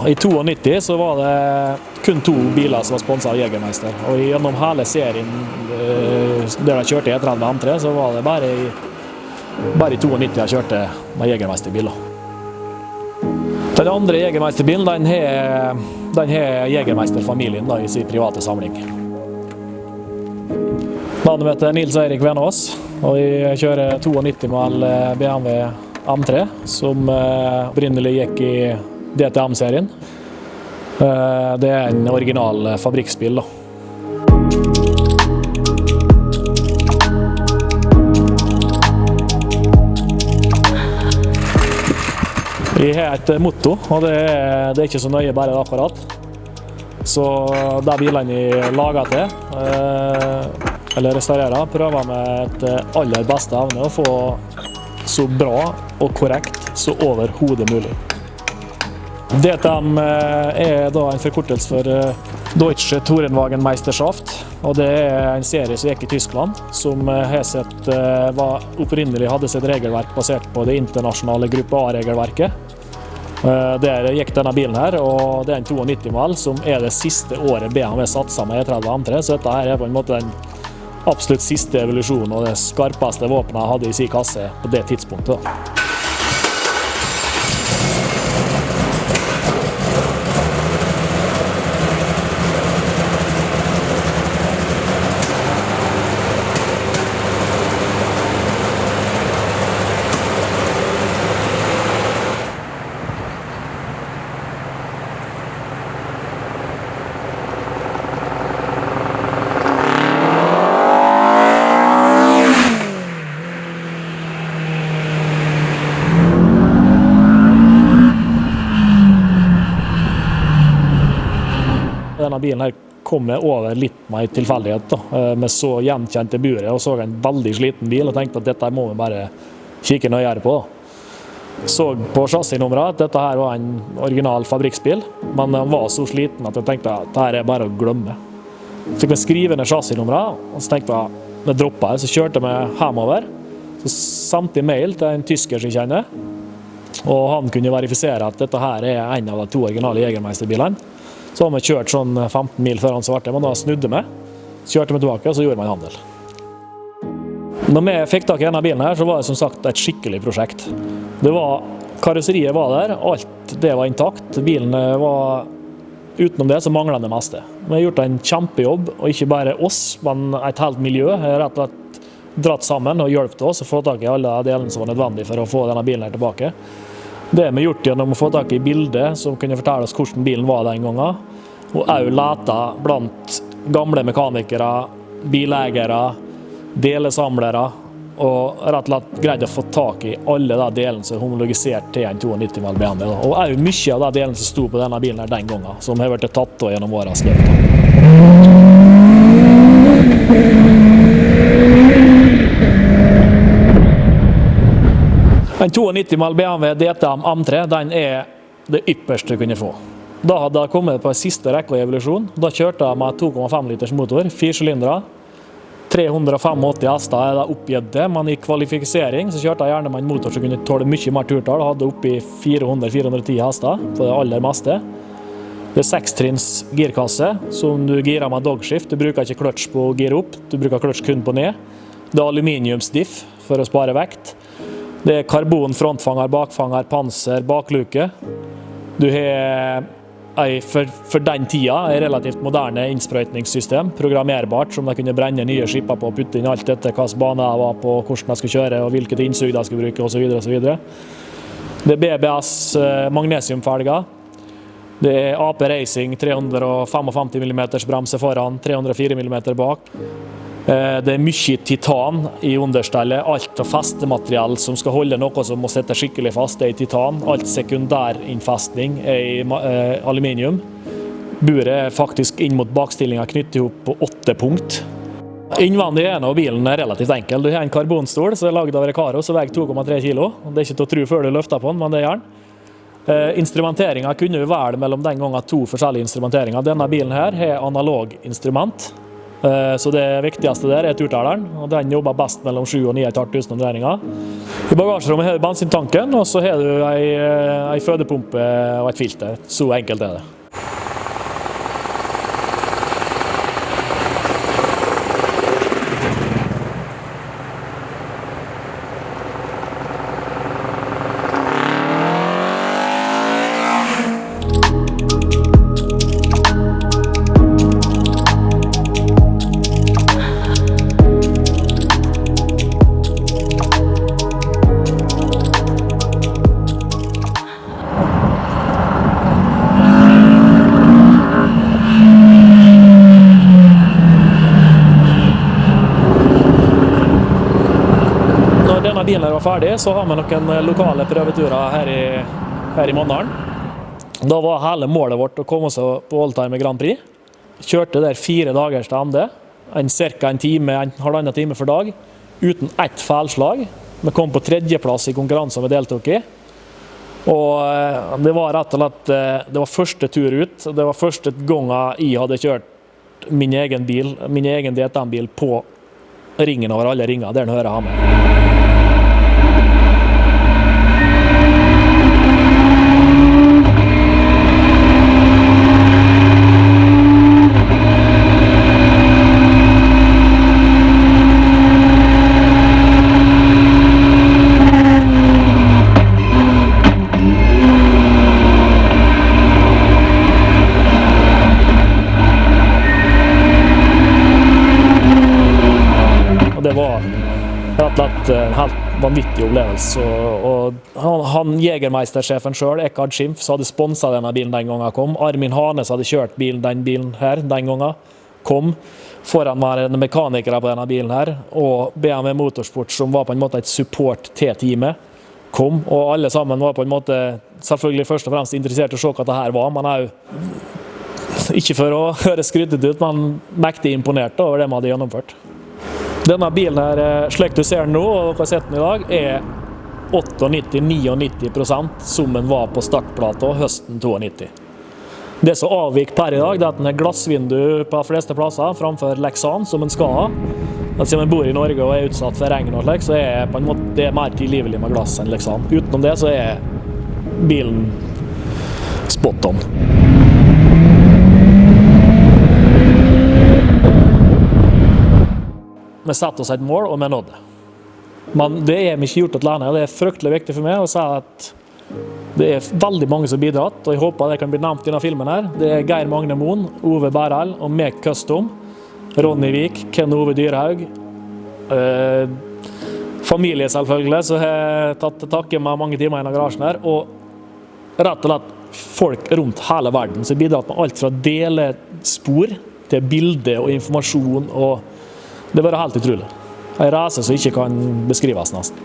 I 92 så var det kun 2 biler som var sponset av Jägermeister, og gjennom hele serien der jeg kjørte i E30 M3, så var det bare i 92 jeg kjørte med Jägermeister-biler. Den andre Jägermeister-bilen, den har Jägermeister-familien i sin private samling. Navnet mitt er Nils Eirik Venås, og jeg kjører 92 med BMW M3, som opprinnelig gikk i DTM-serien. Det er en original fabrikksbil da. Jeg har et motto, og det er ikke så nøye bare akkurat. Så de bilene jeg lager til, eller restaurerer, prøver med et aller beste evne å få så bra og korrekt så overhodet mulig. DTM er da en forkortelse for Deutsche Tourenwagenmeisterschaft, og det er en serie som gikk i Tyskland, som opprinnelig hadde sitt regelverk basert på det internasjonale gruppe A-regelverket. Der gikk denne bilen her, og det er en 92-mal som er det siste året BMW satset med E30 M3, så dette her er på en måte den absolutt siste evolusjonen og det skarpeste våpenet jeg hadde i sin kasse på det tidspunktet. Denne bilen her kom jeg over litt med en tilfeldighet da. Vi så gjenkjente buret og så en veldig sliten bil og tenkte at dette må vi bare kikke nøyere på. Så på chassisnummeret at dette her var en original fabrikksbil, men den var så sliten at jeg tenkte at dette er bare å glemme. Så fikk vi skrive ned chassisnummeret, og så tenkte jeg at vi droppet det, så kjørte vi hjemover. Så sendte jeg mail til en tysker som jeg kjenner, og han kunne verifisere at dette her er en av de 2 originale Jägermeister-bilene. Så har vi kjørt sånn 15 mil før han svarte, men da snudde vi, kjørte vi tilbake, og så gjorde vi en handel. Når vi fikk tak i denne bilen her, så var det som sagt et skikkelig prosjekt. Karosseriet var der, alt det var intakt, bilen var utenom det, så manglet det meste. Vi har gjort en kjempejobb, og ikke bare oss, men et helt miljø har rett og slett dratt sammen og hjulpet oss å få tak i alle delene som var nødvendige for å få denne bilen her tilbake. Det vi har gjort gjennom å få tak i bilder som kunne fortelle oss hvordan bilen var den gangen, og også lete blant gamle mekanikere, bileiere, delesamlere, og rett og slett greid å få tak i alle de delene som er homologisert til en 92 med BMW. Og også mye av de delene som sto på denne bilen her den gangen, som har vært tatt gjennom årets løp. En 92 med BMW DTM M3, den er det ypperste du kunne få. Da hadde jeg kommet på en siste rekke av evolusjon. Da kjørte jeg med 2,5 liters motor, 4 sylindere. 385 hester er det oppgitt det, men i kvalifisering så kjørte jeg gjerne med en motor som kunne tåle mye mer turtall. Jeg hadde oppi 400-410 hester på det aller meste. Det er 6-trinns girkasse, som du girer med dogshift. Du bruker ikke kløtsj på å gire opp, du bruker kløtsj kun på ned. Det er aluminiumsdiff for å spare vekt. Det er karbon, frontfanger, bakfanger, panser, bakluke. Du har for den tida et relativt moderne innsprøytningssystem, programmerbart, som de kunne brenne nye skipper på og putte inn alt etter hvilken bane jeg var på, hvordan jeg skulle kjøre og hvilket innsug jeg skulle bruke, osv. osv. Det er BBS magnesiumfelger. Det er AP Racing 355 mm bremse foran, 304 mm bak. Det er mye titan i understellet, alt av festemateriell som skal holde noe som må sette skikkelig fast er i titan, alt sekundærinnfestning er i aluminium. Buret er faktisk inn mot bakstillingen knyttet ihop på 8 punkt. Innvendig ene av bilen er relativt enkel. Du har en karbonstol som er laget av Recaro, som veier 2,3 kilo. Det er ikke til å tro før du løfter på den, men det er den. Instrumenteringen kunne jo være mellom den gangen 2 forskjellige instrumenteringer. Denne bilen her har analog instrument. Så det viktigste der er turtaleren, og den jobber best mellom 7 og 9.500 omdreininger. I bagasjerommet har du bensintanken, og så har du en fødepumpe og et filter. Så enkelt er det. Når denne bilen var ferdig, så har vi noen lokale prøveturer her i Mandalen. Da var hele målet vårt å komme oss på Oldtimer Grand Prix. Kjørte der 4 dagers til ende, cirka en time, halvannen time for dag, uten ett feilslag. Vi kom på 3. plass i konkurransen vi deltok i. Og det var rett og slett, det var første tur ut. Det var første gangen jeg hadde kjørt min egen DTM-bil på ringen over alle ringer, der den hører hjemme. Det var rett og slett en helt vanvittig opplevelse. Og han Jegermeister-sjefen selv, Eckhard Schimpf, hadde sponset denne bilen den gangen jeg kom. Armin Hanes hadde kjørt den bilen her den gangen. Kom foran meg mekanikere på denne bilen her. Og BMW Motorsport, som var på en måte et support til teamet, kom. Og alle sammen var på en måte selvfølgelig først og fremst interessert i å se hva dette var. Man er jo ikke for å høre skrytet ut, men mektig imponert over det man hadde gjennomført. Denne bilen her, slik du ser den nå, og dere har sett den i dag, er 98–99% som den var på startplata høsten 92. Det som avvik per i dag, det er at den har glassvindu på de fleste plasser, framfor Lexan, som den skal ha. Siden man bor i Norge og er utsatt for regn og slik, så er på en måte det er mer tilgivelig med glass enn Lexan. Utenom det så er bilen spot on. Vi setter oss et mål, og vi nådde det. Men det er vi ikke gjort alene. Det er fryktelig viktig for meg å si at det er veldig mange som har bidratt, og jeg håper det kan bli nevnt i denne filmen her. Det er Geir Magne Moen, Ove Bærel og Mek Custom, Ronny Vik, Ken Ove Dyrhaug, familie selvfølgelig, så har jeg tatt til takke med mange timer i denne garasjen her, og rett og slett folk rundt hele verden som har bidratt med alt fra dele spor til bilde og informasjon, og det var helt utrolig. En reise som ikke kan beskrives nesten.